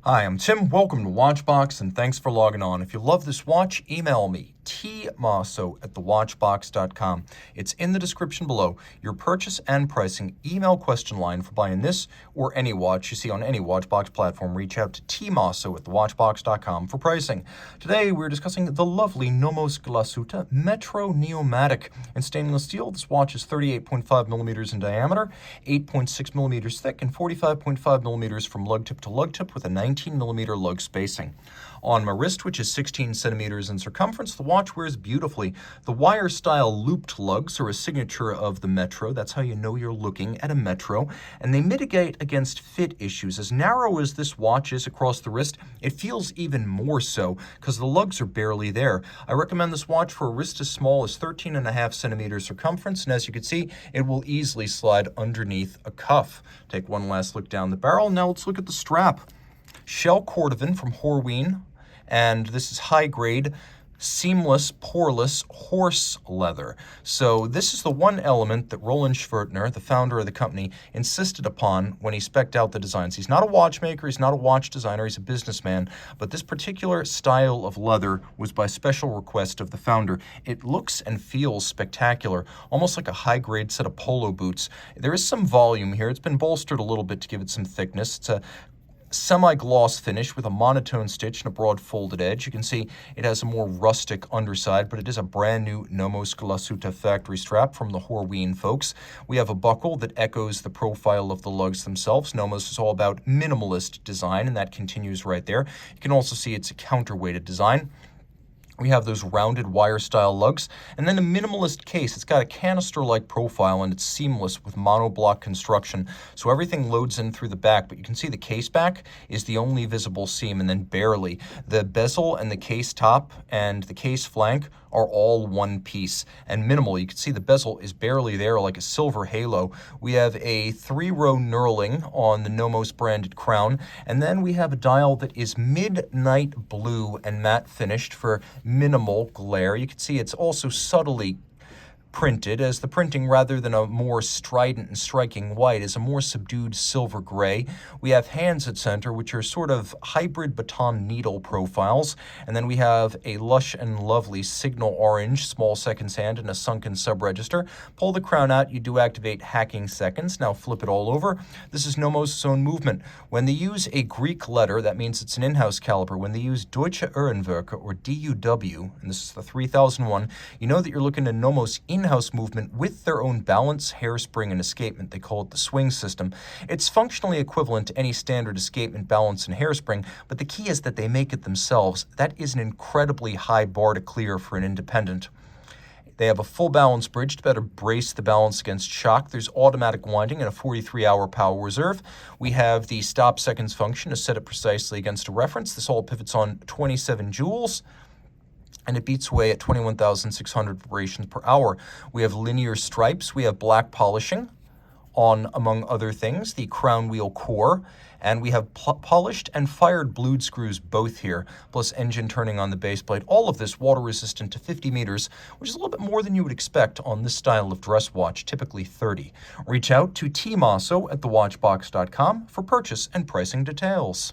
Hi, I'm Tim. Welcome to Watchbox, and thanks for logging on. If you love this watch, email me, tmosso@thewatchbox.com. It's in the description below. Your purchase and pricing email question line for buying this or any watch you see on any Watchbox platform. Reach out to tmosso@thewatchbox.com for pricing. Today, we're discussing the lovely Nomos Glashütte Metro Neomatik. In stainless steel, this watch is 38.5 millimeters in diameter, 8.6 millimeters thick, and 45.5 millimeters from lug tip to lug tip with a 19 millimeter lug spacing. On my wrist, which is 16 centimeters in circumference, the watch wears beautifully. The wire-style looped lugs are a signature of the Metro. That's how you know you're looking at a Metro. And they mitigate against fit issues. As narrow as this watch is across the wrist, it feels even more so because the lugs are barely there. I recommend this watch for a wrist as small as 13.5 centimeters circumference. And as you can see, it will easily slide underneath a cuff. Take one last look down the barrel. Now let's look at the strap. Shell cordovan from Horween, and this is high-grade, seamless, poreless horse leather. So this is the one element that Roland Schwertner, the founder of the company, insisted upon when he spec'd out the designs. He's not a watchmaker, he's not a watch designer, he's a businessman, but this particular style of leather was by special request of the founder. It looks and feels spectacular, almost like a high-grade set of polo boots. There is some volume here. It's been bolstered a little bit to give it some thickness. It's a semi-gloss finish with a monotone stitch and a broad folded edge. You can see it has a more rustic underside, but it is a brand new Nomos Glashütte factory strap from the Horween folks. We have a buckle that echoes the profile of the lugs themselves. Nomos is all about minimalist design, and that continues right there. You can also see it's a counterweighted design. We have those rounded wire-style lugs, and then a minimalist case. It's got a canister-like profile, and it's seamless with monoblock construction, so everything loads in through the back, but you can see the case back is the only visible seam, and then barely. The bezel and the case top and the case flank are all one piece and minimal. You can see the bezel is barely there, like a silver halo. We have a 3-row knurling on the Nomos branded crown, and then we have a dial that is midnight blue and matte finished for minimal glare. You can see it's also subtly printed, as the printing, rather than a more strident and striking white, is a more subdued silver gray. We have hands at center, which are sort of hybrid baton needle profiles, and then we have a lush and lovely signal orange small seconds hand and a sunken sub-register. Pull the crown out, you do activate hacking seconds. Now flip it all over. This is Nomos' own movement. When they use a Greek letter, that means it's an in-house caliber. When they use Deutsche Uhrenwerke, or DUW, and this is the 3001, you know that you're looking at Nomos in-house movement with their own balance, hairspring, and escapement. They call it the swing system. It's functionally equivalent to any standard escapement, balance, and hairspring, but the key is that they make it themselves. That is an incredibly high bar to clear for an independent. They have a full balance bridge to better brace the balance against shock. There's automatic winding and a 43-hour power reserve. We have the stop seconds function to set it precisely against a reference. This all pivots on 27 joules, and it beats away at 21,600 vibrations per hour. We have linear stripes. We have black polishing on, among other things, the crown wheel core, and we have polished and fired blued screws both here, plus engine turning on the base plate. All of this water resistant to 50 meters, which is a little bit more than you would expect on this style of dress watch, typically 30. Reach out to tmosso@thewatchbox.com for purchase and pricing details.